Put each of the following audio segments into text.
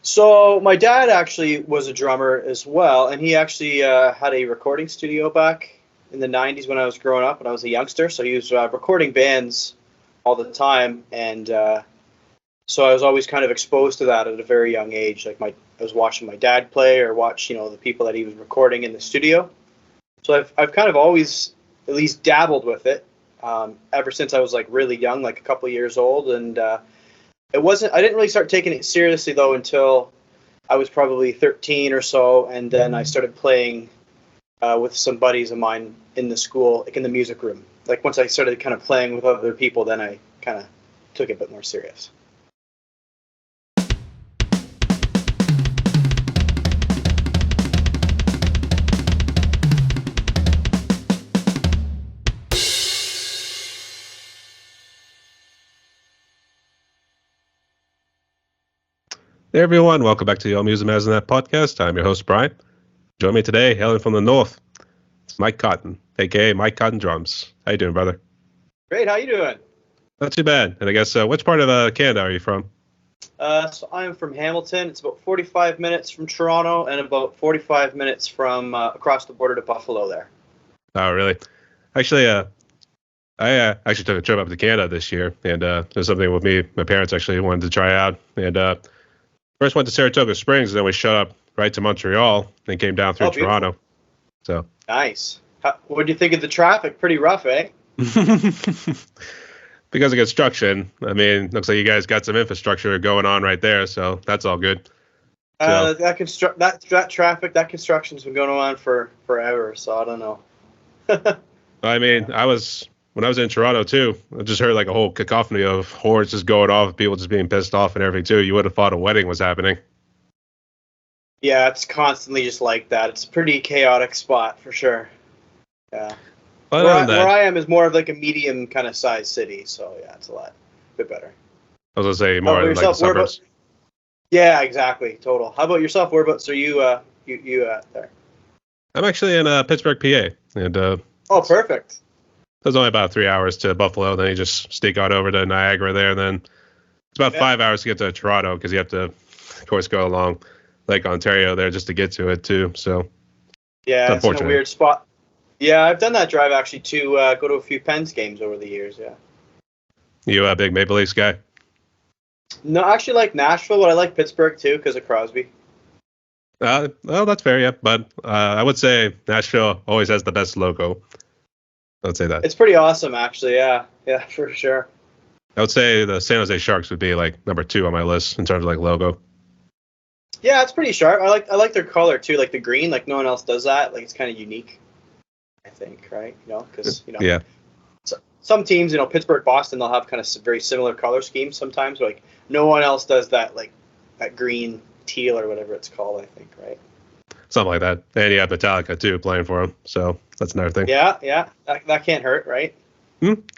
So my dad actually was a drummer as well, and he actually had a recording studio back in the '90s when I was growing up, when I was a youngster. So he was recording bands all the time, and so I was always kind of exposed to that at a very young age. I was watching my dad play or watch the people that he was recording in the studio. So I've kind of always at least dabbled with it ever since I was like really young, like a couple of years old, and I didn't really start taking it seriously though until I was probably 13 or so, and then I started playing with some buddies of mine in the school, like in the music room. Like once I started kind of playing with other people, then I kind of took it a bit more serious. Hey everyone, welcome back to the All Music Matters in That podcast. I'm your host, Brian. Join me today, hailing from the north, it's Mike Cotton, aka Mike Cotton Drums. How you doing, brother? Great, how you doing? Not too bad. And I guess, which part of Canada are you from? So I'm from Hamilton. It's about 45 minutes from Toronto and about 45 minutes from across the border to Buffalo there. Oh, really? Actually, I actually took a trip up to Canada this year, and there's something with me. My parents actually wanted to try out, and first went to Saratoga Springs, and then we showed up right to Montreal, and came down through Toronto. So nice. What do you think of the traffic? Pretty rough, eh? Because of construction, I mean, looks like you guys got some infrastructure going on right there, so that's all good. So, that traffic, that construction's been going on for forever, so I don't know. I mean, when I was in Toronto too, I just heard like a whole cacophony of horns just going off, people just being pissed off and everything too. You would have thought a wedding was happening. Yeah, it's constantly just like that. It's a pretty chaotic spot for sure. Yeah. Where I am is more of like a medium kind of size city, so yeah, it's a bit better. I was gonna say more like the suburbs. Yeah, exactly, total. How about yourself? Whereabouts are you there? I'm actually in Pittsburgh, PA, and oh, perfect. It was only about 3 hours to Buffalo. Then you just sneak on over to Niagara there, and then it's about 5 hours to get to Toronto because you have to, of course, go along Lake Ontario there just to get to it too. So yeah, it's in a weird spot. Yeah, I've done that drive actually to go to a few Pens games over the years. Yeah. You a big Maple Leafs guy? No, I actually like Nashville, but I like Pittsburgh too because of Crosby. Well, that's fair, yeah. But I would say Nashville always has the best logo. I would say that. It's pretty awesome, actually. Yeah, for sure. I would say the San Jose Sharks would be like number 2 on my list in terms of like logo. Yeah, it's pretty sharp. I like their color too, like the green. Like no one else does that. Like it's kind of unique, I think, right? Because yeah. So, some teams, Pittsburgh, Boston, they'll have kind of very similar color schemes sometimes. But, like no one else does that, like that green teal or whatever it's called. I think, right? Something like that. And you have Metallica too playing for them, so that's another thing. Yeah, that can't hurt, right?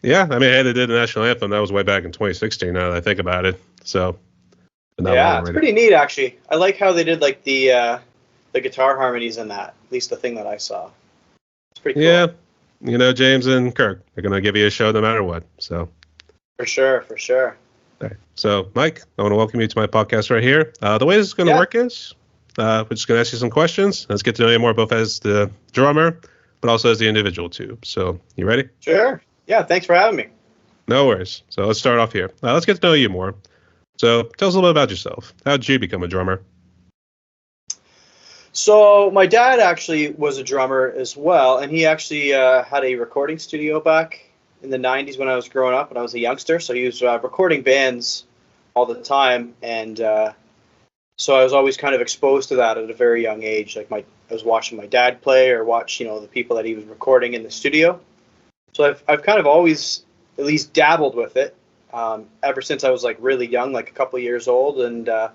Yeah, I mean, hey, they did the national anthem. That was way back in 2016. Now that I think about it, so yeah, it's pretty neat actually. I like how they did like the guitar harmonies in that. At least the thing that I saw. It's pretty cool. Yeah, James and Kirk, they're gonna give you a show no matter what. So for sure. All right. So Mike, I want to welcome you to my podcast right here. The way this is gonna work is. We're just going to ask you some questions. Let's get to know you more both as the drummer, but also as the individual too. So, you ready? Sure. Yeah, thanks for having me. No worries. So, let's start off here. Let's get to know you more. So, tell us a little bit about yourself. How did you become a drummer? So, my dad actually was a drummer as well, and he actually had a recording studio back in the '90s when I was growing up, when I was a youngster. So, he was recording bands all the time, and so I was always kind of exposed to that at a very young age. Like I was watching my dad play or watch, the people that he was recording in the studio. So I've kind of always at least dabbled with it ever since I was like really young, like a couple of years old. And I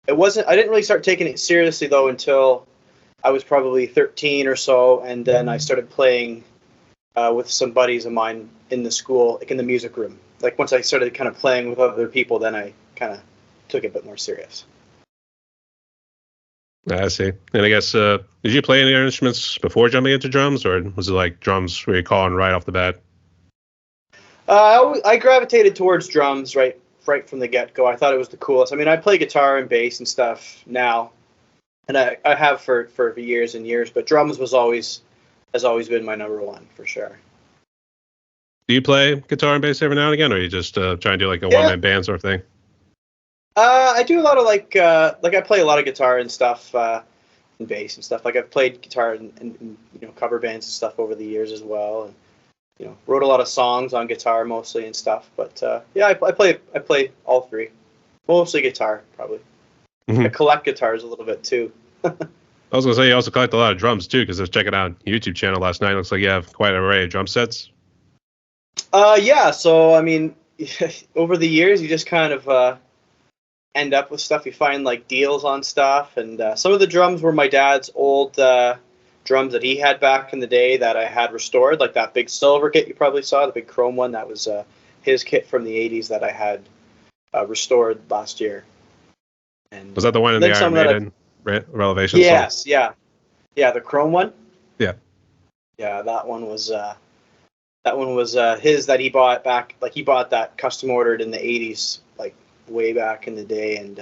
didn't really start taking it seriously though until I was probably 13 or so. And then I started playing with some buddies of mine in the school, like in the music room. Like once I started kind of playing with other people, then I kind of took it a bit more serious. I see. And I guess, did you play any instruments before jumping into drums, or was it like drums were you calling right off the bat? I gravitated towards drums right right from the get-go. I thought it was the coolest. I mean, I play guitar and bass and stuff now, and I have for years and years, but drums has always been my number one for sure. Do you play guitar and bass every now and again, or are you just trying to do like a one-man band sort of thing? I do a lot of like I play a lot of guitar and stuff, and bass and stuff. Like I've played guitar and cover bands and stuff over the years as well, and wrote a lot of songs on guitar mostly and stuff. But I play all three, mostly guitar probably. Mm-hmm. I collect guitars a little bit too. I was gonna say you also collect a lot of drums too, because I was checking out YouTube channel last night. It looks like you have quite an array of drum sets. Yeah. So I mean, over the years, you just kind of end up with stuff. You find like deals on stuff, and some of the drums were my dad's old drums that he had back in the day that I had restored, like that big silver kit you probably saw, the big chrome one. That was his kit from the '80s that I had restored last year. And was that the one in the Iron Maiden Relevation? Yes, song? Yeah, the chrome one. Yeah, that one was his that he bought back. Like he bought that custom ordered in the '80s, like way back in the day, and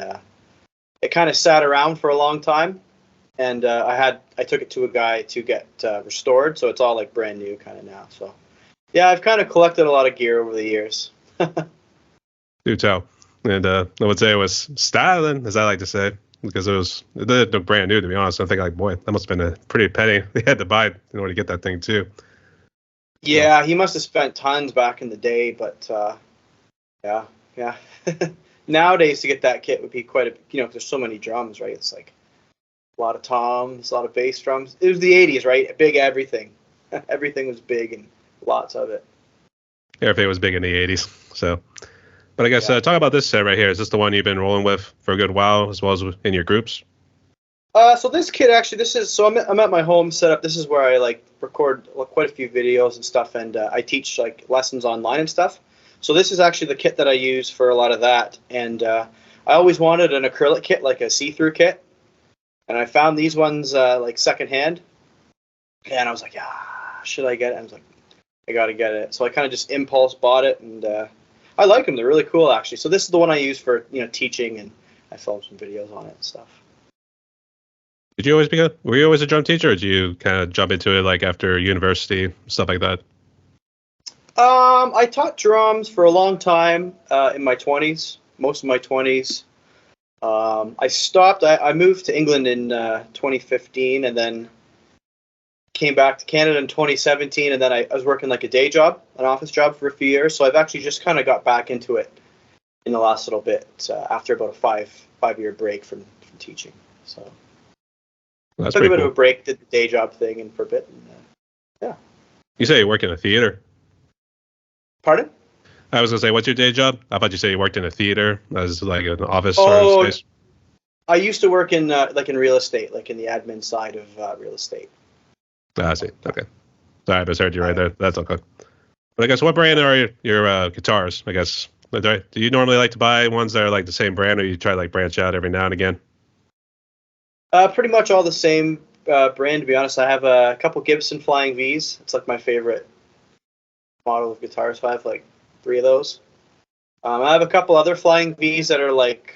it kind of sat around for a long time. And I took it to a guy to get restored, so it's all like brand new kind of now. So yeah, I've kind of collected a lot of gear over the years. Do tell. And I would say it was styling, as I like to say, because it did look brand new, to be honest. I think, like, boy, that must have been a pretty penny they had to buy in order to get that thing, too. Yeah, he must have spent tons back in the day, but yeah. Nowadays, to get that kit would be quite a, there's so many drums, right? It's like a lot of toms, a lot of bass drums. It was the 80s, right? Big everything. Everything was big and lots of it. Everything was big in the 80s, so... But I guess talk about this set right here. Is this the one you've been rolling with for a good while, as well as in your groups? So this kit actually, I'm at my home setup. This is where I like record quite a few videos and stuff, and I teach like lessons online and stuff. So this is actually the kit that I use for a lot of that. And I always wanted an acrylic kit, like a see-through kit, and I found these ones like secondhand, and I was like, should I get it? I was like, I gotta get it. So I kind of just impulse bought it, and I like them. They're really cool, actually. So this is the one I use for teaching, and I filmed some videos on it and stuff. Were you always a drum teacher, or did you kind of jump into it like after university, stuff like that? I taught drums for a long time in my 20s, most of my 20s. I stopped. I moved to England in 2015, and then came back to Canada in 2017, and then I was working like a day job, an office job for a few years. So I've actually just kind of got back into it in the last little bit after about a five-year break from teaching. So that's took a bit cool. of a break, did the day job thing, and for a bit. And, yeah. You say you work in a theater? Pardon? I was gonna say, what's your day job? I thought you said you worked in a theater as like an office sort of space. I used to work in like in real estate, like in the admin side of real estate. I see. Okay. Sorry, I misheard you right there. That's okay. But I guess what brand are your guitars? I guess do you normally like to buy ones that are like the same brand, or you try to like branch out every now and again? Pretty much all the same brand, to be honest. I have a couple Gibson Flying V's. It's like my favorite model of guitars. So I have like 3 of those. I have a couple other Flying V's that are like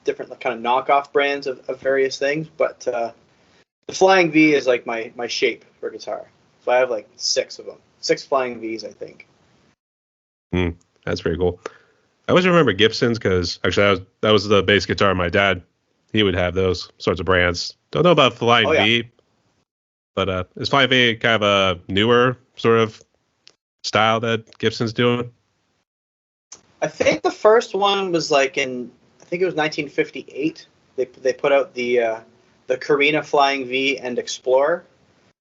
different kind of knockoff brands of various things, but the Flying V is like my shape for guitar. So I have like 6 of them. 6 Flying V's, I think. That's pretty cool. I always remember Gibsons because actually that was the bass guitar my dad. He would have those sorts of brands. Don't know about Flying V, but is Flying V kind of a newer sort of style that Gibson's doing? I think the first one was like I think it was 1958. They put out the Carina Flying V and Explorer,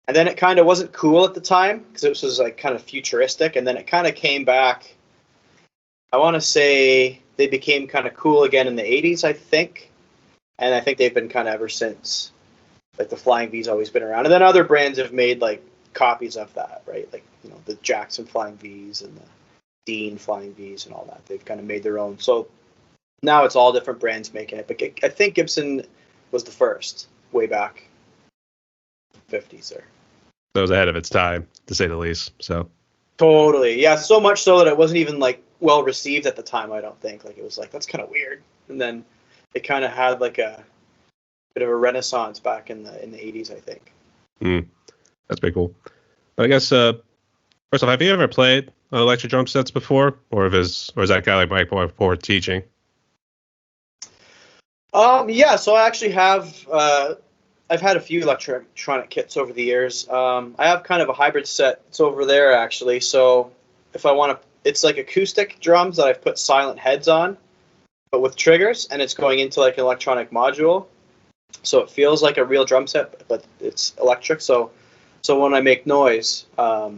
and then it kind of wasn't cool at the time because it was like kind of futuristic, and then it kind of came back. I want to say they became kind of cool again in the 80s, I think, and I think they've been kind of ever since. Like the Flying V's always been around, and then other brands have made like copies of that, right? Like the Jackson Flying V's and the Dean Flying V's and all that. They've kind of made their own. So now it's all different brands making it, but I think Gibson was the first way back 50s there. That was ahead of its time, to say the least. So totally, yeah. So much so that it wasn't even like well received at the time. I don't think, like, it was like, that's kind of weird, and then it kind of had like a bit of a renaissance back in the 80s, I think. That's pretty cool. But I guess first off, have you ever played on electric drum sets before, or is that guy like Mike before teaching? Yeah, so I actually have. I've had a few electronic kits over the years. I have kind of a hybrid set. It's over there actually. So if I want to, it's like acoustic drums that I've put silent heads on, but with triggers, and it's going into like an electronic module. So it feels like a real drum set, but it's electric. So when I make noise, I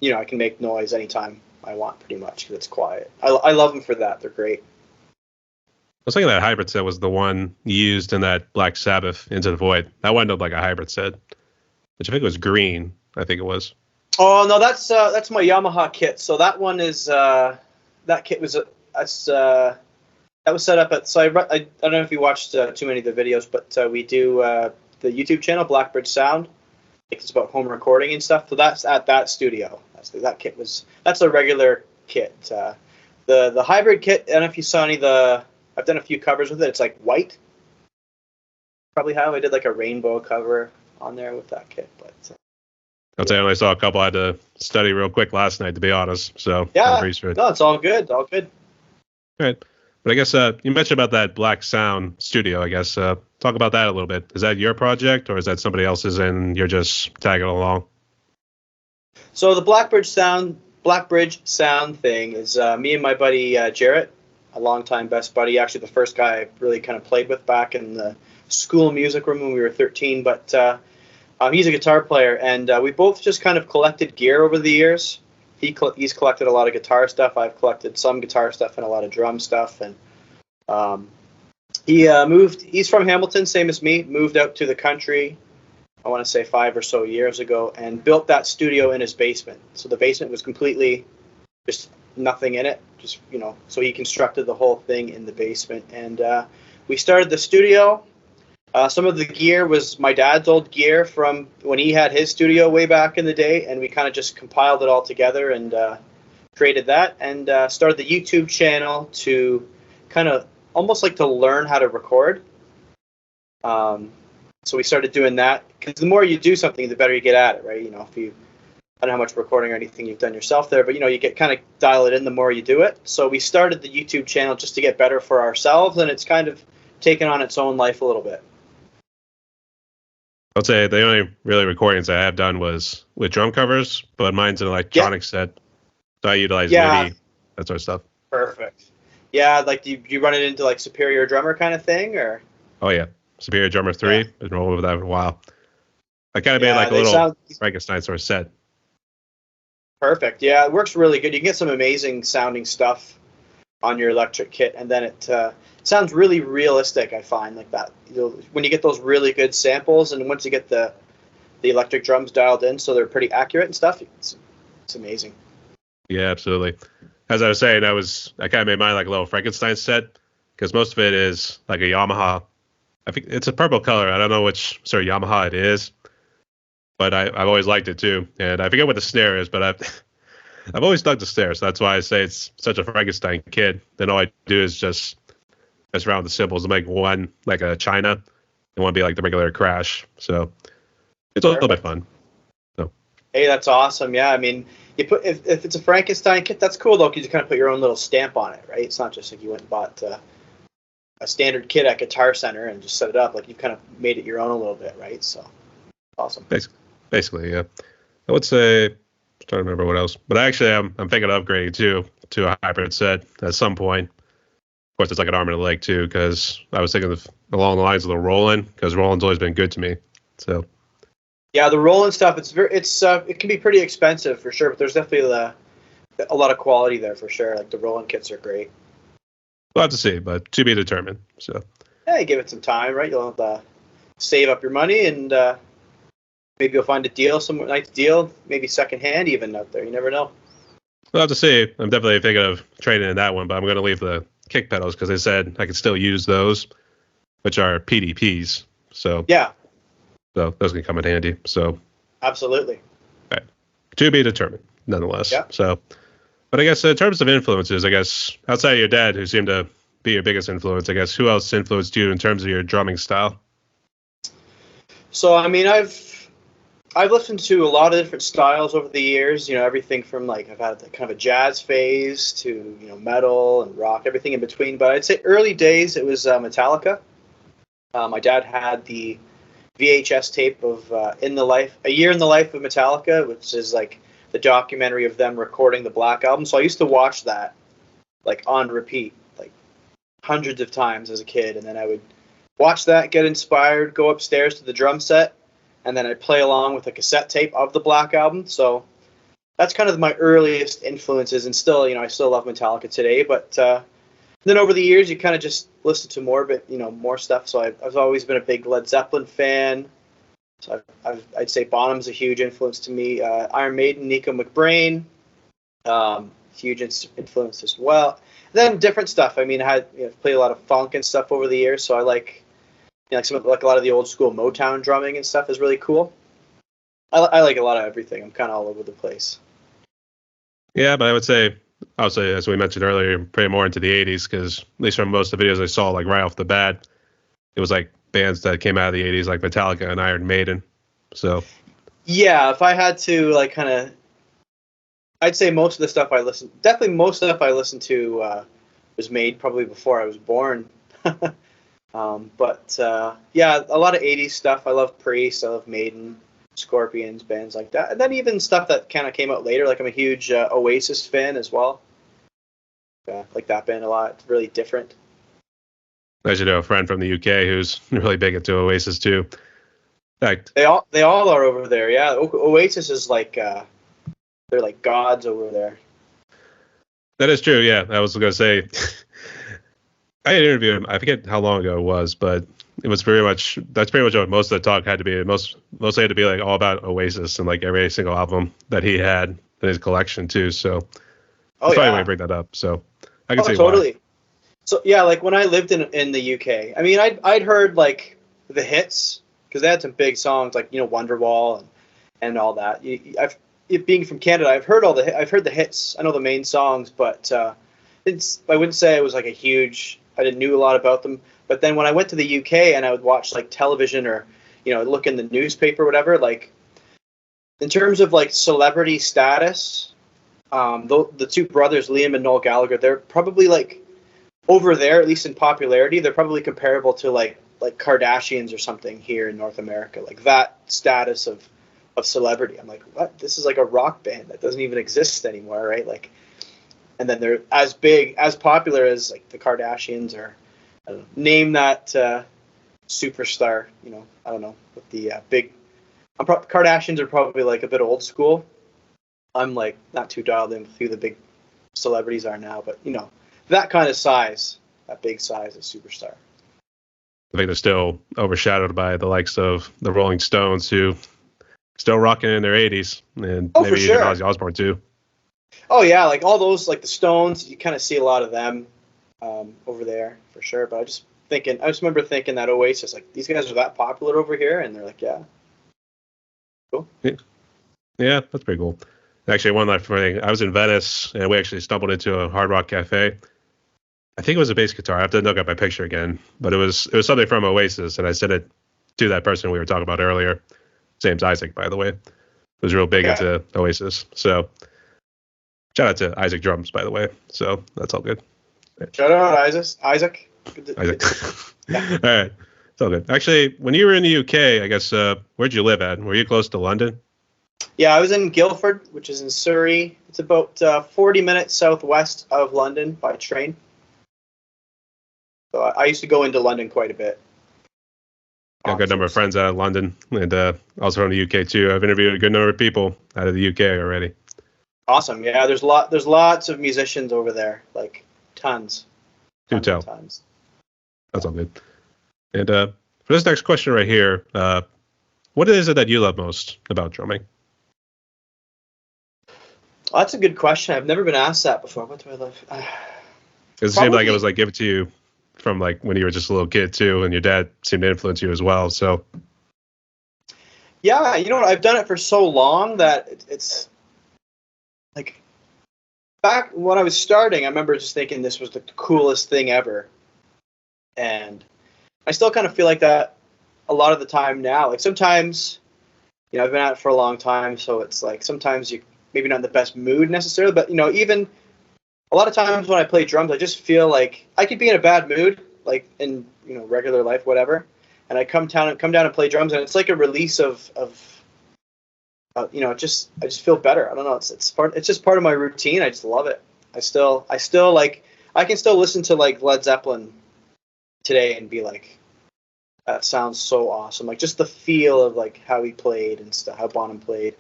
can make noise anytime I want, pretty much, because it's quiet. I love them for that. They're great. I was thinking that hybrid set was the one used in that Black Sabbath Into the Void. That one looked like a hybrid set, which I think was green. I think it was. Oh no, that's my Yamaha kit. So that one is that kit was that was set up at. So I don't know if you watched too many of the videos, but we do the YouTube channel Blackbridge Sound. It's about home recording and stuff. So that's at that studio. That's a regular kit. The hybrid kit. I don't know if you saw any of the. I've done a few covers with it. It's like white. Probably how I did like a rainbow cover on there with that kit. But I'll tell you, I only saw a couple. I had to study real quick last night, to be honest. So yeah, no, it's all good. All good. All right. But I guess you mentioned about that Black Sound studio. I guess talk about that a little bit. Is that your project, or is that somebody else's and you're just tagging along? So the Blackbridge Sound thing is me and my buddy Jarrett, a longtime best buddy, actually the first guy I really kind of played with back in the school music room when we were 13. But he's a guitar player, and we both just kind of collected gear over the years. He's collected a lot of guitar stuff. I've collected some guitar stuff and a lot of drum stuff. And he moved. He's from Hamilton, same as me. Moved out to the country, I want to say 5 or so years ago, and built that studio in his basement. So the basement was completely just nothing in it. Just, so he constructed the whole thing in the basement. And we started the studio. Some of the gear was my dad's old gear from when he had his studio way back in the day, and we kind of just compiled it all together and created that, and started the YouTube channel to kind of almost like to learn how to record. So we started doing that, because the more you do something, the better you get at it, right? If you, I don't know how much recording or anything you've done yourself there, but you get kind of dial it in the more you do it. So we started the YouTube channel just to get better for ourselves, and it's kind of taken on its own life a little bit. I'd say the only really recordings I have done was with drum covers, but mine's an electronic set, so I utilize MIDI, that sort of stuff. Perfect. Yeah, like do you run it into like Superior Drummer kind of thing, or? Oh yeah, Superior Drummer 3. Yeah. Been rolling with that for a while. I kind of made like a little Frankenstein sort of set. Perfect. Yeah, it works really good. You can get some amazing sounding stuff on your electric kit, and then it sounds really realistic. I find like that. When you get those really good samples, and once you get the electric drums dialed in, so they're pretty accurate and stuff, it's amazing. Yeah, absolutely. As I was saying, I kind of made mine like a little Frankenstein set, because most of it is like a Yamaha. I think it's a purple color. I don't know which sort of Yamaha it is, but I've always liked it too. And I forget what the snare is, but I've always dug the snare, so that's why I say it's such a Frankenstein kid. Then all I do is just mess around with the cymbals to make one like a China and one be like the regular crash. So it's a little bit fun. So. Hey, that's awesome. Yeah, I mean, you put if it's a Frankenstein kit, that's cool though, because you kind of put your own little stamp on it, right? It's not just like you went and bought a standard kit at Guitar Center and just set it up. Like you kind of made it your own a little bit, right? So awesome. Basically, yeah. I would say, I'm trying to remember what else, but actually I'm thinking of upgrading to a hybrid set at some point. Of course, it's like an arm and a leg too, because I was thinking along the lines of the Roland, because Roland's always been good to me. So. Yeah, the Roland stuff, it can be pretty expensive for sure, but there's definitely a lot of quality there for sure. Like the Roland kits are great. We'll have to see, but to be determined. So. Yeah, you give it some time, right? You'll have to save up your money, and maybe you'll find a deal, some nice deal, maybe secondhand even out there. You never know. We'll have to see. I'm definitely thinking of trading in that one, but I'm going to leave the kick pedals because they said I could still use those, which are PDPs. So yeah. So those can come in handy. So absolutely. Right. To be determined, nonetheless. Yeah. So But I guess in terms of influences, I guess outside of your dad, who seemed to be your biggest influence, I guess who else influenced you in terms of your drumming style? So I mean, I've listened to a lot of different styles over the years. You know, everything from like I've had kind of a jazz phase to metal and rock, everything in between. But I'd say early days it was Metallica. My dad had the VHS tape of A Year in the Life of Metallica, which is like the documentary of them recording the Black Album. So I used to watch that like on repeat, like hundreds of times as a kid, and then I would watch that, get inspired, go upstairs to the drum set, and then I'd play along with a cassette tape of the Black Album. So that's kind of my earliest influences, and still, I still love Metallica today. But then over the years, you kind of just listen to more stuff. So I've always been a big Led Zeppelin fan. So I'd say Bonham's a huge influence to me. Iron Maiden, Nico McBrain, huge influence as well. And then different stuff. I mean, I've played a lot of funk and stuff over the years, so I like a lot of the old school Motown drumming and stuff is really cool. I like a lot of everything. I'm kind of all over the place. Yeah, but I would say, obviously, as we mentioned earlier, pretty more into the 80s, because at least from most of the videos I saw, like right off the bat, it was like bands that came out of the 80s, like Metallica and Iron Maiden. So yeah, if I had to I'd say most of the stuff I listened to was made probably before I was born. But yeah, a lot of 80s stuff. I love Priest, I love Maiden, Scorpions, bands like that. And then even stuff that kind of came out later, like I'm a huge Oasis fan as well. Like that band a lot. It's really different. As you know, a friend from the UK who's really big into Oasis too. In fact, they all are over there. Yeah, Oasis is like they're like gods over there. That is true. Yeah, I was gonna say. I had interviewed him. I forget how long ago it was, but it was that's pretty much what most of the talk had to be. Mostly had to be like all about Oasis and like every single album that he had in his collection too. So that's probably why I bring that up. So I can see totally. Why. So yeah, like when I lived in the UK, I mean, I'd heard like the hits because they had some big songs like Wonderwall and all that. Being from Canada, I've heard the hits. I know the main songs, but I wouldn't say it was like I didn't knew a lot about them. But then when I went to the UK and I would watch like television or look in the newspaper or whatever, like in terms of like celebrity status, the two brothers Liam and Noel Gallagher, they're probably like over there, at least in popularity, they're probably comparable to like Kardashians or something here in North America, like that status of celebrity. I'm like, what? This is like a rock band that doesn't even exist anymore, right? Like, and then they're as popular as like the Kardashians or I don't know, name that superstar. I don't know what the big. Kardashians are probably like a bit old school. I'm like not too dialed in with who the big celebrities are now, but that kind of size, that big size of superstar. I think they're still overshadowed by the likes of the Rolling Stones, who still rocking in their 80s, and maybe even Ozzy Osbourne too. Oh yeah, like all those, like the Stones, you kind of see a lot of them over there for sure. But I just remember thinking that Oasis, like these guys are that popular over here, and they're like, yeah, cool. Yeah, that's pretty cool. Actually, one last thing, I was in Venice, and we actually stumbled into a Hard Rock Cafe. I think it was a bass guitar. I have to look up my picture again, but it was something from Oasis, and I sent it to that person we were talking about earlier. His name's Isaac, by the way. Was real big into Oasis, so. Shout out to Isaac Drums, by the way. So that's all good. Shout out Isaac. Isaac. Yeah. All right. It's all good. Actually, when you were in the UK, I guess, where'd you live at? Were you close to London? Yeah, I was in Guildford, which is in Surrey. It's about 40 minutes southwest of London by train. So I used to go into London quite a bit. Got a good number of friends out of London, and also from the UK too. I've interviewed a good number of people out of the UK already. Awesome. Yeah, there's lots of musicians over there, like tons. Do tell. Tons. That's all good. And for this next question right here, what is it that you love most about drumming? Well, that's a good question. I've never been asked that before. What do I love? It seemed like it was like given to you from like when you were just a little kid too, and your dad seemed to influence you as well. So. Yeah, I've done it for so long that it's like back when I was starting, I remember just thinking this was the coolest thing ever. And I still kind of feel like that a lot of the time now. Like sometimes, I've been at it for a long time, so it's like sometimes you maybe not in the best mood necessarily, but even a lot of times when I play drums, I just feel like I could be in a bad mood, like in regular life, whatever, and I come down and play drums, and it's like a release of I just feel better. I don't know. It's just part of my routine. I just love it. I still like I can still listen to like Led Zeppelin today and be like, that sounds so awesome. Like just the feel of like how he played and stuff, how Bonham played,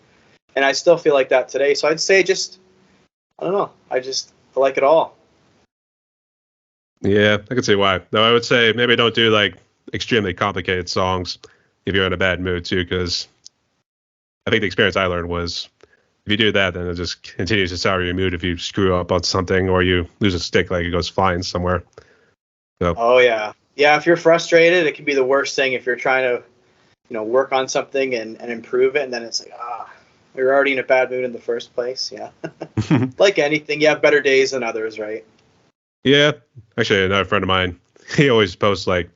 and I still feel like that today. So I'd say I don't know. I like it all. Yeah, I can see why. Though I would say maybe don't do like extremely complicated songs if you're in a bad mood too, because I think the experience I learned was if you do that, then it just continues to sour your mood if you screw up on something or you lose a stick, like it goes flying somewhere. So. Oh yeah. Yeah, if you're frustrated, it can be the worst thing if you're trying to, work on something and improve it, and then it's like, you're already in a bad mood in the first place. Yeah. Like anything, you have better days than others, right? Yeah. Actually, another friend of mine, he always posts like,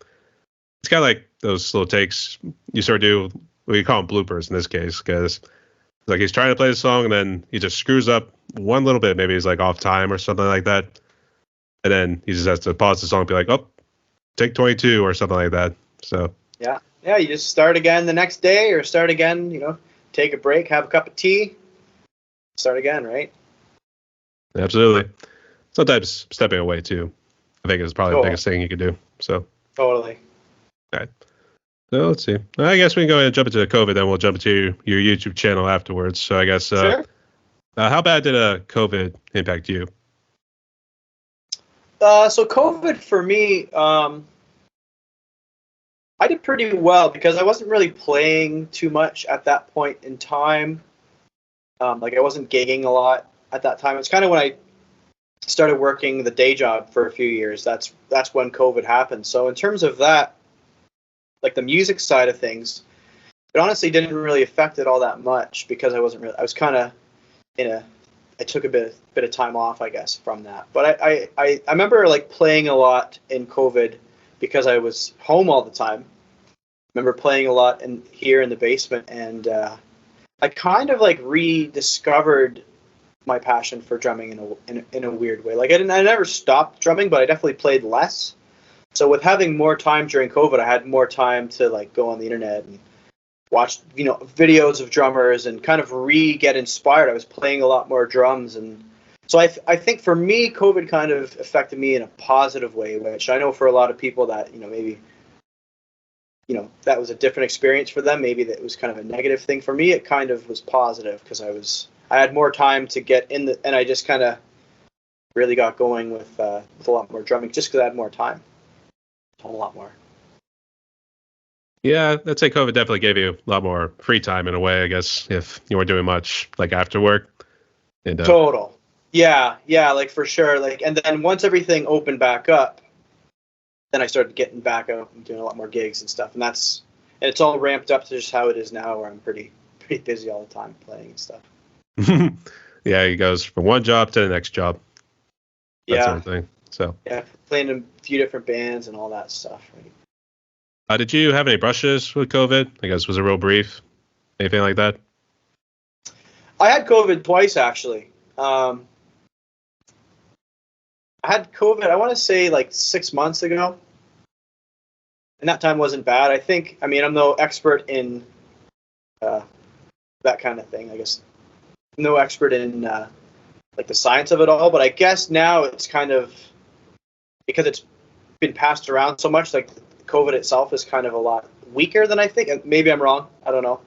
it's kind of like those little takes you sort of do, we call them bloopers in this case, because like he's trying to play the song and then he just screws up one little bit. Maybe he's like off time or something like that. And then he just has to pause the song and be like, oh, take 22 or something like that. So yeah, you just start again the next day, or start again, take a break, have a cup of tea, start again, right? Absolutely. Sometimes stepping away too, I think is probably the biggest thing you could do. So totally. All right. So let's see. I guess we can go ahead and jump into COVID, then we'll jump into your YouTube channel afterwards. So I guess sure. How bad did COVID impact you? So COVID for me, I did pretty well because I wasn't really playing too much at that point in time. Like I wasn't gigging a lot at that time. It's kind of when I started working the day job for a few years. That's when COVID happened. So in terms of that, like the music side of things, it honestly didn't really affect it all that much because I was kind of I took a bit of time off, I guess, from that. But I remember like playing a lot in COVID because I was home all the time. I remember playing a lot here in the basement, and I kind of like rediscovered my passion for drumming in a weird way. Like I never stopped drumming, but I definitely played less. So with having more time during COVID, I had more time to like go on the internet and watch videos of drummers and kind of get inspired. I was playing a lot more drums, and so I think for me, COVID kind of affected me in a positive way, which I know for a lot of people that maybe that was a different experience for them. Maybe that was kind of a negative thing. For me, it kind of was positive because I had more time to get in and I just kind of really got going with a lot more drumming just because I had more time. A whole lot more. Yeah, I'd say COVID definitely gave you a lot more free time in a way, I guess, if you weren't doing much like after work. And, Total. Yeah, like for sure. Like, and then once everything opened back up, then I started getting back out and doing a lot more gigs and stuff. And it's all ramped up to just how it is now, where I'm pretty busy all the time playing and stuff. Yeah, he goes from one job to the next job. That sort of thing. So yeah, playing in a few different bands and all that stuff. Right. Did you have any brushes with COVID? I guess was it real brief? Anything like that? I had COVID twice actually. I had COVID, I want to say like 6 months ago. And that time wasn't bad. I'm no expert in that kind of thing. I guess no expert in like the science of it all, but I guess now it's kind of, because it's been passed around so much, like COVID itself is kind of a lot weaker than I think. Maybe I'm wrong. I don't know.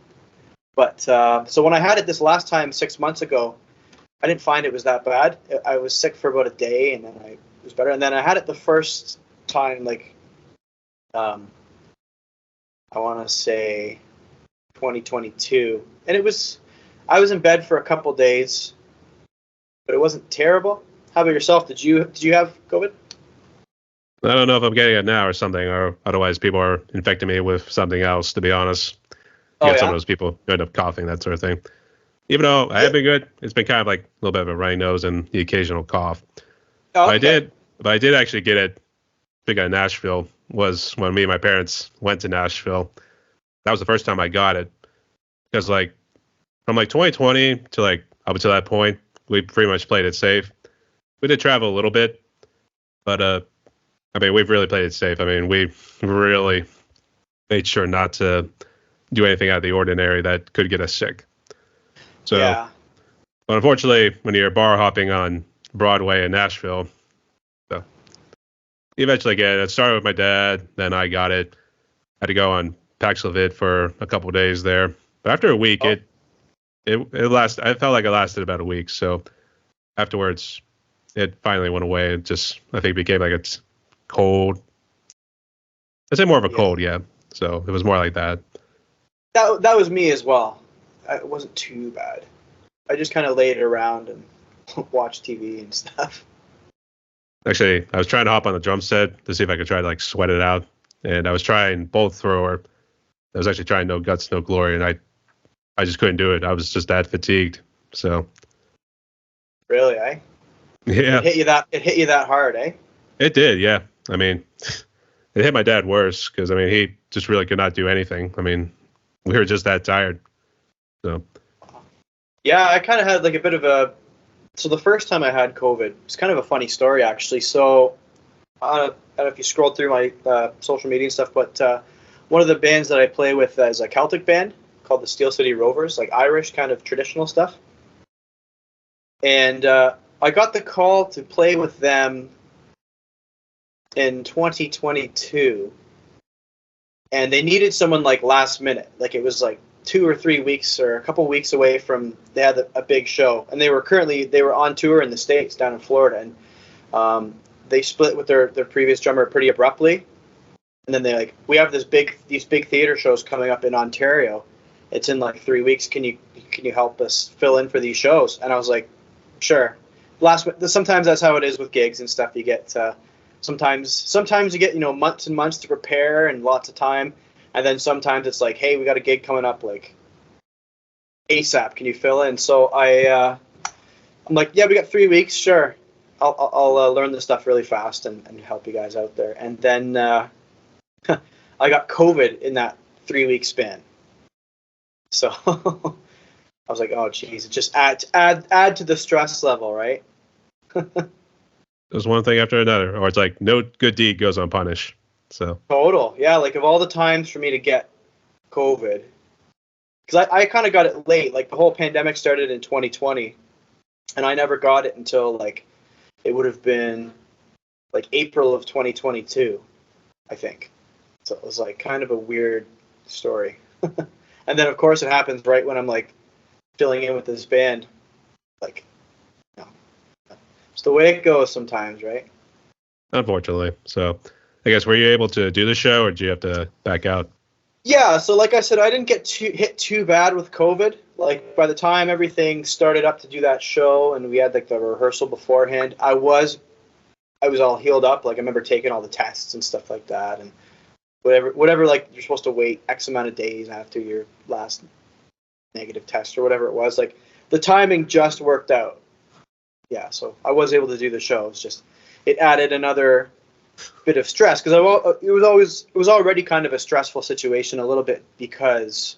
But so when I had it this last time 6 months ago, I didn't find it was that bad. I was sick for about a day, and then I was better. And then I had it the first time, like, I want to say 2022. And I was in bed for a couple days, but it wasn't terrible. How about yourself? Did you have COVID? I don't know if I'm getting it now or something, or otherwise people are infecting me with something else, to be honest. You got some of those people who end up coughing, that sort of thing. Even though I have been good, it's been kind of like a little bit of a runny nose and the occasional cough. Oh, But I did actually get it big in Nashville was when me and my parents went to Nashville. That was the first time I got it. Because like from like 2020 to like up until that point, we pretty much played it safe. We did travel a little bit, but I mean we've really played it safe. I mean we really made sure not to do anything out of the ordinary that could get us sick. So, yeah. but unfortunately, when you're bar hopping on Broadway in Nashville, so you eventually get it. It started with my dad, then I got it. Had to go on Paxlovid for a couple of days there. But after a week, it lasted. I felt like it lasted about a week. So afterwards, it finally went away. It just, I think, became like it's cold. I'd say more of a cold, yeah. So it was more like that. That was me as well. It wasn't too bad. I just kind of laid around and watched TV and stuff. Actually, I was trying to hop on the drum set to see if I could try to like sweat it out, and I was trying both thrower. I was actually trying No Guts, No Glory, and I just couldn't do it. I was just that fatigued. So Really, eh? yeah, It hit you that hard, eh? it did. Yeah, I mean, it hit my dad worse because I mean he just really could not do anything. I mean, we were just that tired. So Yeah, I kind of had like a bit of a. So the first time I had COVID, it's kind of a funny story actually. So I don't know if you scrolled through my social media and stuff, but one of the bands that I play with is a Celtic band called the Steel City Rovers, like Irish kind of traditional stuff. And I got the call to play with them in 2022, and they needed someone like last minute. Like it was like 2 or 3 weeks or a couple weeks away from they had a big show, and they were on tour in the States down in Florida, and they split with their previous drummer pretty abruptly, and then they like, we have these big theater shows coming up in Ontario. It's in like 3 weeks. Can you help us fill in for these shows? And I was like, sure. Sometimes that's how it is with gigs and stuff. You get sometimes you get months and months to prepare and lots of time. And then sometimes it's like, hey, we got a gig coming up like ASAP. Can you fill in? So I'm like, yeah, we got 3 weeks. Sure. I'll learn this stuff really fast and help you guys out there. And then I got COVID in that 3 week span. So I was like, oh, geez, it just add to the stress level, right? there's one thing after another, or it's like no good deed goes unpunished. So Total. Yeah, like of all the times for me to get COVID, because I kind of got it late. Like the whole pandemic started in 2020, and I never got it until like it would have been like April of 2022, I think. So it was like kind of a weird story. And then of course it happens right when I'm like filling in with this band. Like, it's the way it goes sometimes, right? unfortunately, so I guess were you able to do the show, or did you have to back out? Yeah, so like I said, I didn't get hit too bad with COVID. Like by the time everything started up to do that show, and we had like the rehearsal beforehand, I was all healed up. Like I remember taking all the tests and stuff like that, and whatever. Like you're supposed to wait X amount of days after your last negative test or whatever it was. Like the timing just worked out. Yeah, so I was able to do the show. It's just it added another bit of stress because it was already kind of a stressful situation a little bit because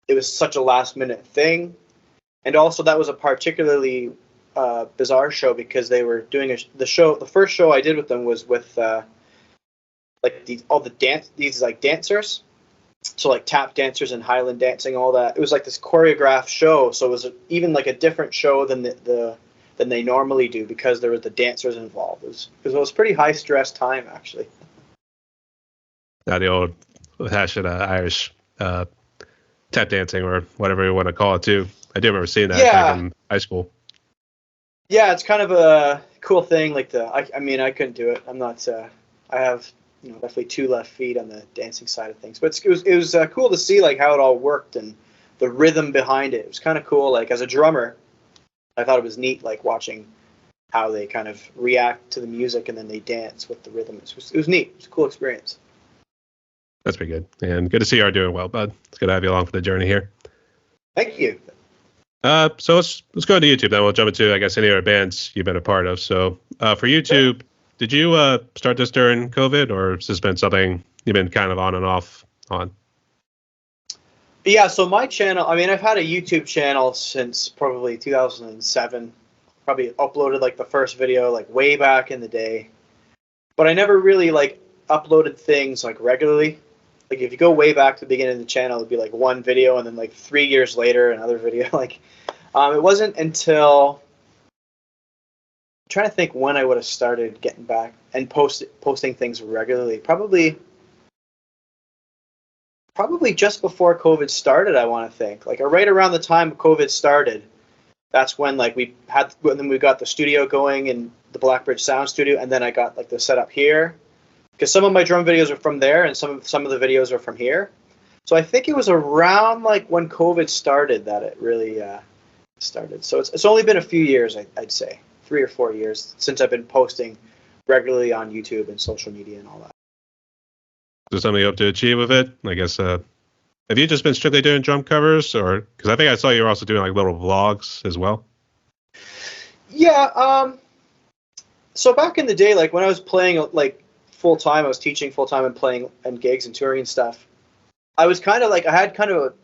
it was such a last minute thing, and also that was a particularly bizarre show because they were doing the first show I did with them was with like these like dancers, so like tap dancers and Highland dancing, all that. It was like this choreographed show, so it was even like a different show than than they normally do because there were the dancers involved. It was pretty high stress time actually. Now the old fashioned Irish tap dancing or whatever you want to call it too. I do remember seeing that back in high school. Yeah, it's kind of a cool thing. Like I mean, I couldn't do it. I'm not. I have definitely 2 left feet on the dancing side of things. But it was cool to see like how it all worked and the rhythm behind it. It was kind of cool. Like as a drummer, I thought it was neat, like watching how they kind of react to the music and then they dance with the rhythm. It was neat. It was a cool experience. That's pretty good. And good to see you are doing well, bud. It's good to have you along for the journey here. Thank you. So let's go to YouTube. Then we'll jump into, I guess, any other bands you've been a part of. So for YouTube, did you start this during COVID, or has this been something you've been kind of on and off on? Yeah, so my channel, I mean, I've had a YouTube channel since probably 2007. Probably uploaded like the first video like way back in the day. But I never really like uploaded things like regularly. Like if you go way back to the beginning of the channel, it'd be like one video and then like 3 years later another video. Like it wasn't until I'm trying to think when I would have started getting back and posting things regularly. Probably just before COVID started, I want to think. Like right around the time COVID started, that's when like when we got the studio going in the Blackbridge Sound Studio, and then I got like the setup here. Because some of my drum videos are from there, and some of the videos are from here. So I think it was around like when COVID started that it really started. So it's only been a few years, I'd say, 3 or 4 years since I've been posting regularly on YouTube and social media and all that. Is there something you hope to achieve with it? I guess have you just been strictly doing drum covers, or because I think I saw you were also doing like little vlogs as well? Yeah. So back in the day, like when I was playing like full time, I was teaching full time and playing and gigs and touring and stuff. I was kind of like I had kind of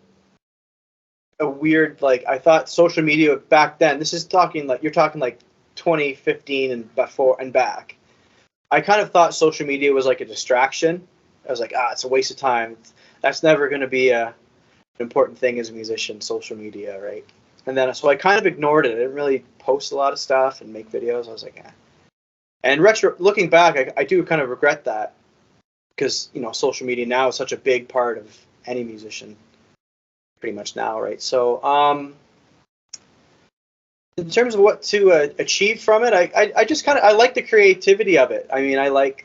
a weird like I thought social media back then. This is talking like you're talking like 2015 and before and back. I kind of thought social media was like a distraction. I was like, it's a waste of time. That's never going to be an important thing as a musician, social media, right? And then so I kind of ignored it. I didn't really post a lot of stuff and make videos. I was like, And looking back, I do kind of regret that because, social media now is such a big part of any musician pretty much now, right? So in terms of what to achieve from it, I just I like the creativity of it. I mean, I like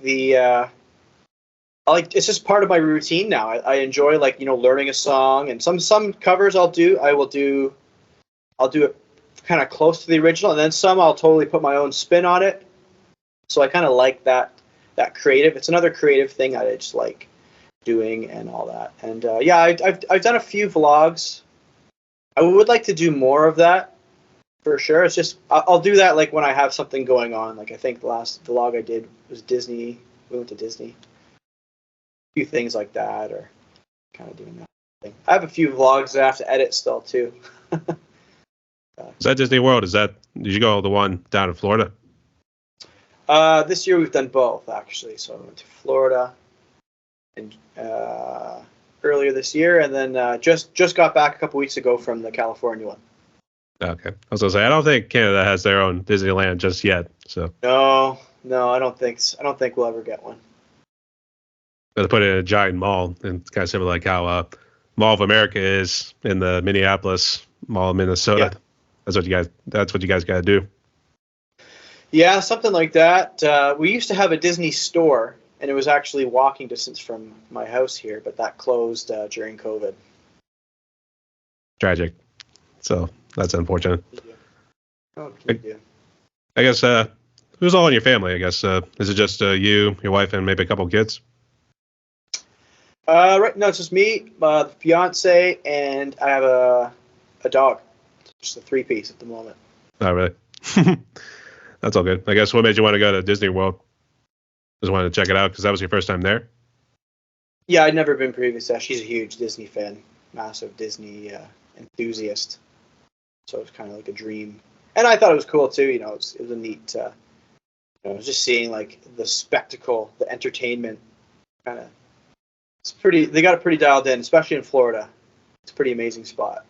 it's just part of my routine now. I enjoy learning a song, and some covers I will do it kind of close to the original, and then some I'll totally put my own spin on it. So I kind of like that creative. It's another creative thing I just like doing and all that. And I've done a few vlogs. I would like to do more of that for sure. It's just I'll do that like when I have something going on. Like I think the last vlog I did was Disney. We went to Disney. A few things like that, or kind of doing that thing. I have a few vlogs that I have to edit still too. Is that Disney World? Did you go the one down in Florida? This year we've done both actually. So I went to Florida and earlier this year, and then just got back a couple weeks ago from the California one. Okay, I was gonna say I don't think Canada has their own Disneyland just yet. So no, I don't think we'll ever get one. Got to put it in a giant mall, and it's kind of similar like how Mall of America is in the Minneapolis Mall of Minnesota. Yeah. That's what you guys got to do. Yeah, something like that. We used to have a Disney store, and it was actually walking distance from my house here, but that closed during COVID. Tragic. So that's unfortunate. Oh, can you do? I guess who's all in your family? I guess is it just you, your wife, and maybe a couple of kids? Right, no, it's just me, the fiance, and I have a dog. Just a 3-piece at the moment. Oh, really? That's all good. I guess what made you want to go to Disney World? Just wanted to check it out because that was your first time there? Yeah, I'd never been previous. She's a huge Disney fan, massive Disney enthusiast. So it was kind of like a dream. And I thought it was cool, too. It was a neat, it was just seeing, like, the spectacle, the entertainment, kind of. They got it pretty dialed in, especially in Florida. It's a pretty amazing spot.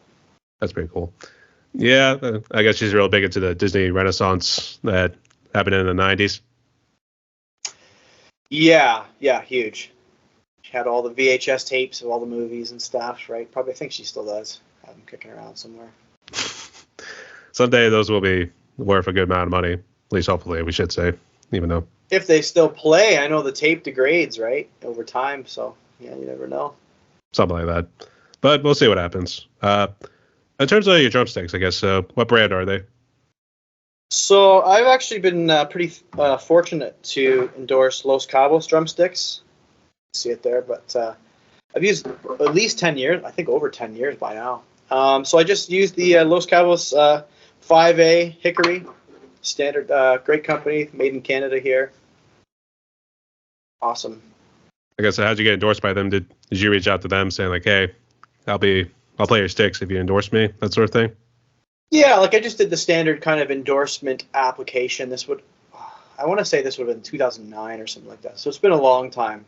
That's pretty cool. Yeah, I guess she's real big into the Disney Renaissance that happened in the 90s. Yeah, huge. She had all the VHS tapes of all the movies and stuff, right? Probably, I think she still does. Have them kicking around somewhere. Someday those will be worth a good amount of money. At least hopefully, we should say, even though. If they still play, I know the tape degrades, right, over time, so yeah, you never know. Something like that. But we'll see what happens. In terms of your drumsticks, I guess, what brand are they? So I've actually been pretty fortunate to endorse Los Cabos drumsticks. See it there, but I've used at least 10 years, I think over 10 years by now. So I just used the Los Cabos 5A Hickory standard, great company, made in Canada here. Awesome. I guess, how'd you get endorsed by them? Did you reach out to them saying like, hey, I'll play your sticks if you endorse me, that sort of thing? Yeah, like I just did the standard kind of endorsement application. I want to say this would have been 2009 or something like that. So it's been a long time.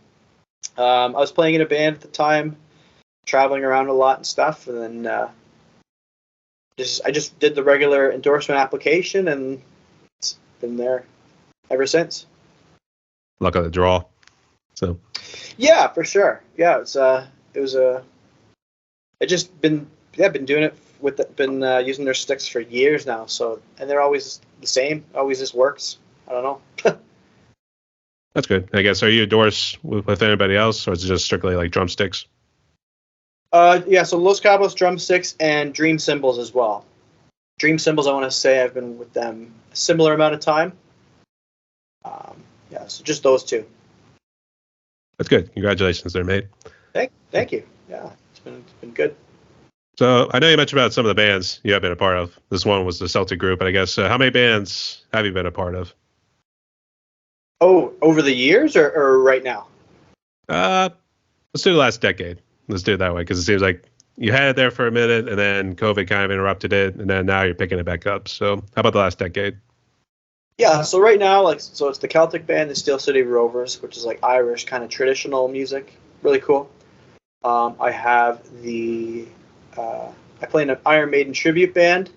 I was playing in a band at the time, traveling around a lot and stuff, and then I just did the regular endorsement application, and it's been there ever since. Luck of the draw. So. Yeah, for sure. Yeah, I just been doing it been using their sticks for years now. So, and they're always the same. Always just works. I don't know. That's good. I guess, are you endorsed with anybody else, or is it just strictly like drumsticks? Yeah, so Los Cabos drumsticks and Dream Cymbals as well. Dream Cymbals, I want to say I've been with them a similar amount of time. Yeah, so just those two. That's good. Congratulations there, mate. Thank you. Yeah, it's been good. So I know you mentioned about some of the bands you have been a part of. This one was the Celtic group, but I guess, how many bands have you been a part of? Oh, over the years or right now? Let's do the last decade. Let's do it that way, because it seems like you had it there for a minute, and then COVID kind of interrupted it, and then now you're picking it back up. So how about the last decade? Yeah, so right now, it's the Celtic band, the Steel City Rovers, which is like Irish kind of traditional music, really cool. I have I play in an Iron Maiden tribute band,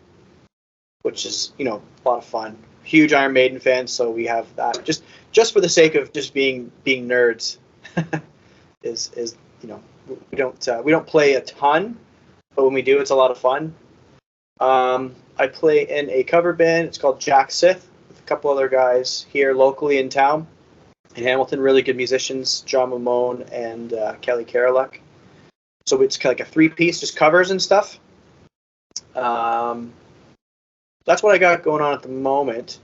which is a lot of fun. Huge Iron Maiden fan, so we have that just for the sake of just being nerds. We don't play a ton, but when we do, it's a lot of fun. I play in a cover band. It's called Jack Sith, with a couple other guys here locally in town, in Hamilton. Really good musicians, John Mamone and Kelly Karaluk. So it's kind of like a 3-piece, just covers and stuff. That's what I got going on at the moment.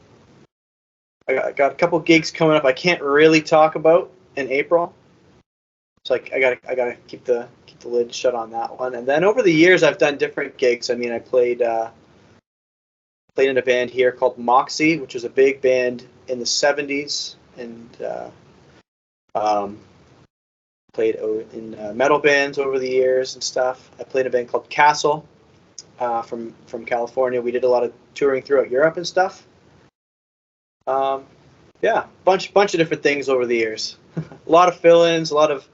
I got a couple gigs coming up I can't really talk about in April. So I gotta keep the lid shut on that one. And then over the years I've done different gigs. I mean, I played in a band here called Moxie, which was a big band in the 70s, and played in metal bands over the years and stuff. I played in a band called Castle from California. We did a lot of touring throughout Europe and stuff. Yeah, bunch of different things over the years. A lot of fill-ins, a lot of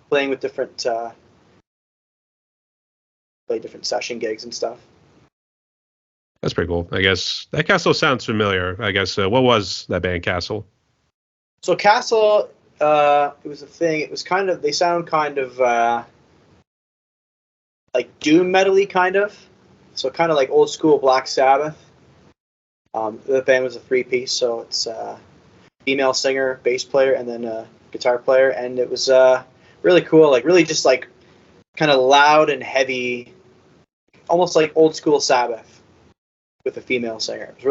playing with different session gigs and stuff. That's pretty cool. I guess that Castle sounds familiar. I guess, what was that band, Castle? So Castle, it was a thing. It was they sound kind of like doom metal-y kind of. So kind of like old school Black Sabbath. The band was a 3-piece, so it's female singer, bass player, and then a guitar player, and it was really cool. Like really just like kind of loud and heavy, almost like old school Sabbath with a female singer. It was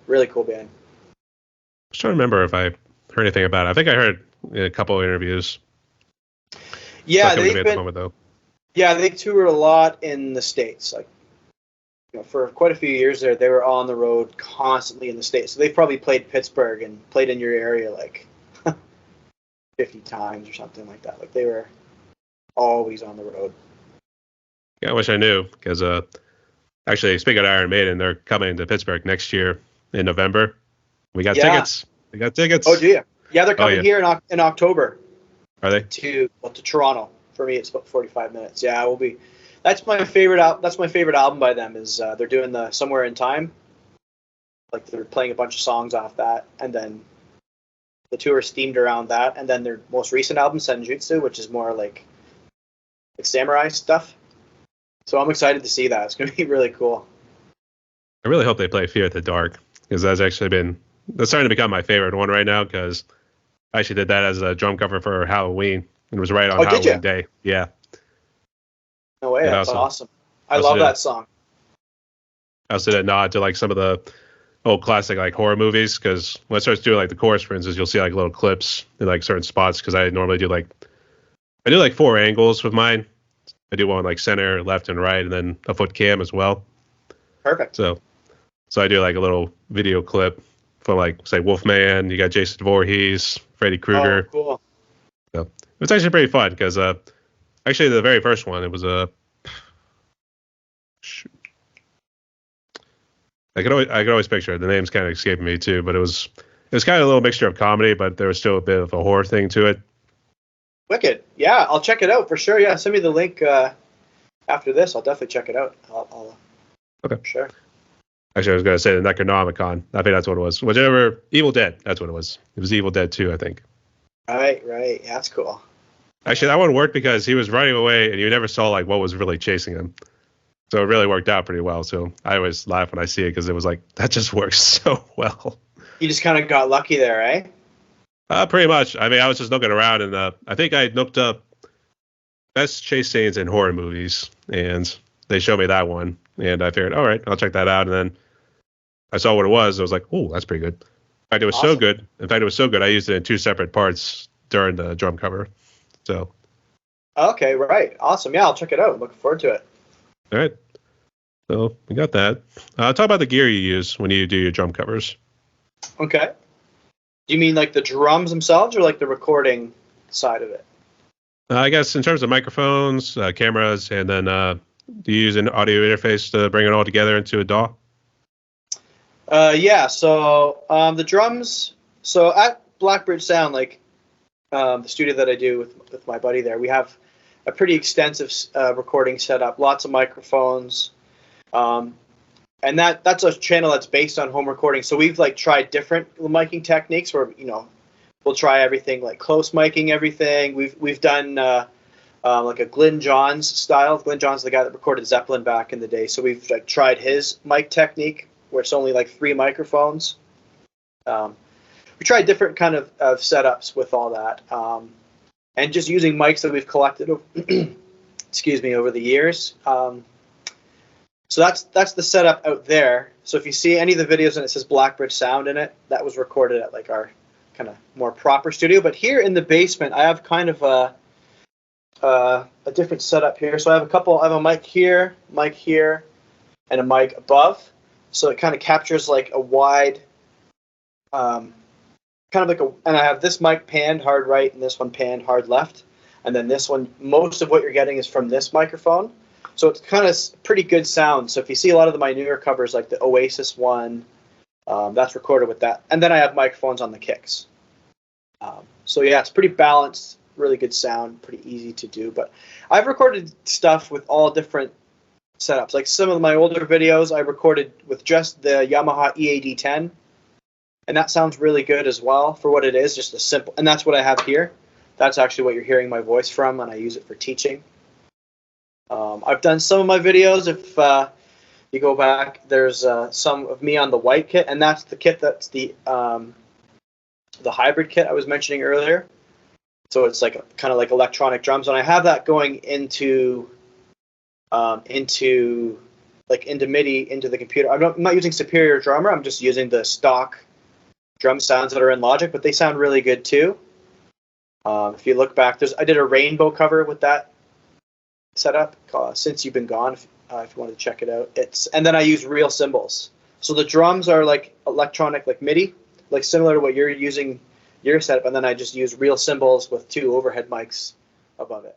really cool band. I was trying to remember if I heard anything about it. I think I heard in a couple of interviews. Yeah, they toured a lot in the States. Like, for quite a few years there, they were on the road constantly in the States. So they've probably played Pittsburgh and played in your area like 50 times or something like that. Like, they were always on the road. Yeah, I wish I knew, because actually, speaking of Iron Maiden, they're coming to Pittsburgh next year in November. We got tickets. Oh, do you? Yeah, they're coming here in October. Are they? To Toronto. For me, it's about 45 minutes. Yeah, we'll be. That's my favorite album by them. Is they're doing the Somewhere in Time. Like, they're playing a bunch of songs off that, and then the tour is themed around that, and then their most recent album, Senjutsu, which is more like samurai stuff. So I'm excited to see that. It's going to be really cool. I really hope they play Fear of the Dark, because that's starting to become my favorite one right now, because I actually did that as a drum cover for Halloween, and it was right on Halloween Day. Yeah. No way, that's awesome. I love that song. I also did a nod to like some of the old classic like horror movies, because when I started doing like the chorus, for instance, you'll see like little clips in like certain spots, because I normally do like 4 angles with mine. I do one like center, left, and right, and then a foot cam as well. Perfect. So I do like a little video clip for like say Wolfman. You got Jason Voorhees, Freddy Krueger. Oh, cool. So it's actually pretty fun because actually the very first one it was a. I could always picture it. The name's kind of escaping me too, but it was kind of a little mixture of comedy, but there was still a bit of a horror thing to it. Wicked. Yeah, I'll check it out for sure. Yeah, send me the link after this. I'll definitely check it out. Okay. Sure. Actually, I was going to say the Necronomicon. I think that's what it was. Whichever Evil Dead. That's what it was. It was Evil Dead 2, I think. Right. Yeah, that's cool. Actually, that one worked because he was running away, and you never saw like what was really chasing him. So it really worked out pretty well. So I always laugh when I see it because it was like that just works so well. You just kind of got lucky there, eh? Pretty much. I mean, I was just looking around, and I think I looked up best chase scenes in horror movies, and they showed me that one, and I figured, all right, I'll check that out. And then I saw what it was. I was like, oh, that's pretty good. In fact, it was Awesome. so good. In fact, it was so good. I used it in 2 separate parts during the drum cover. So. Okay, right. Awesome. Yeah, I'll check it out. Looking forward to it. All right. So we got that. Talk about the gear you use when you do your drum covers. Okay. Do you mean like the drums themselves or like the recording side of it? I guess in terms of microphones, cameras, and then do you use an audio interface to bring it all together into a DAW? Yeah. So the drums. So at Blackbird Sound, like the studio that I do with my buddy there, we have a pretty extensive recording setup. Lots of microphones. And that's a channel that's based on home recording. So we've like tried different miking techniques where, we'll try everything like close miking everything. We've done like a Glyn Johns style. Glyn Johns the guy that recorded Zeppelin back in the day. So we've like tried his mic technique where it's only like 3 microphones. We tried different kind of setups with all that. And just using mics that we've collected over the years. So that's the setup out there. So if you see any of the videos and it says Blackbird Sound in it, that was recorded at like our kind of more proper studio. But here in the basement, I have kind of a different setup here. So I have a mic here, and a mic above. So it kind of captures like a wide, and I have this mic panned hard right and this one panned hard left. And then this one, most of what you're getting is from this microphone. So it's kind of pretty good sound. So if you see a lot of my newer covers, like the Oasis one, that's recorded with that. And then I have microphones on the kicks. So yeah, it's pretty balanced, really good sound, pretty easy to do. But I've recorded stuff with all different setups. Like some of my older videos, I recorded with just the Yamaha EAD10. And that sounds really good as well for what it is, just a simple. And that's what I have here. That's actually what you're hearing my voice from, and I use it for teaching. I've done some of my videos. If you go back, there's some of me on the white kit, and that's the kit that's the hybrid kit I was mentioning earlier. So it's like kind of like electronic drums, and I have that going into MIDI into the computer. I'm not using Superior Drummer. I'm just using the stock drum sounds that are in Logic, but they sound really good too. If you look back, I did a rainbow cover with that setup Since You've Been Gone, if you wanted to check it out. And then I use real cymbals. So the drums are like electronic, like MIDI, like similar to what you're using your setup, and then I just use real cymbals with 2 overhead mics above it.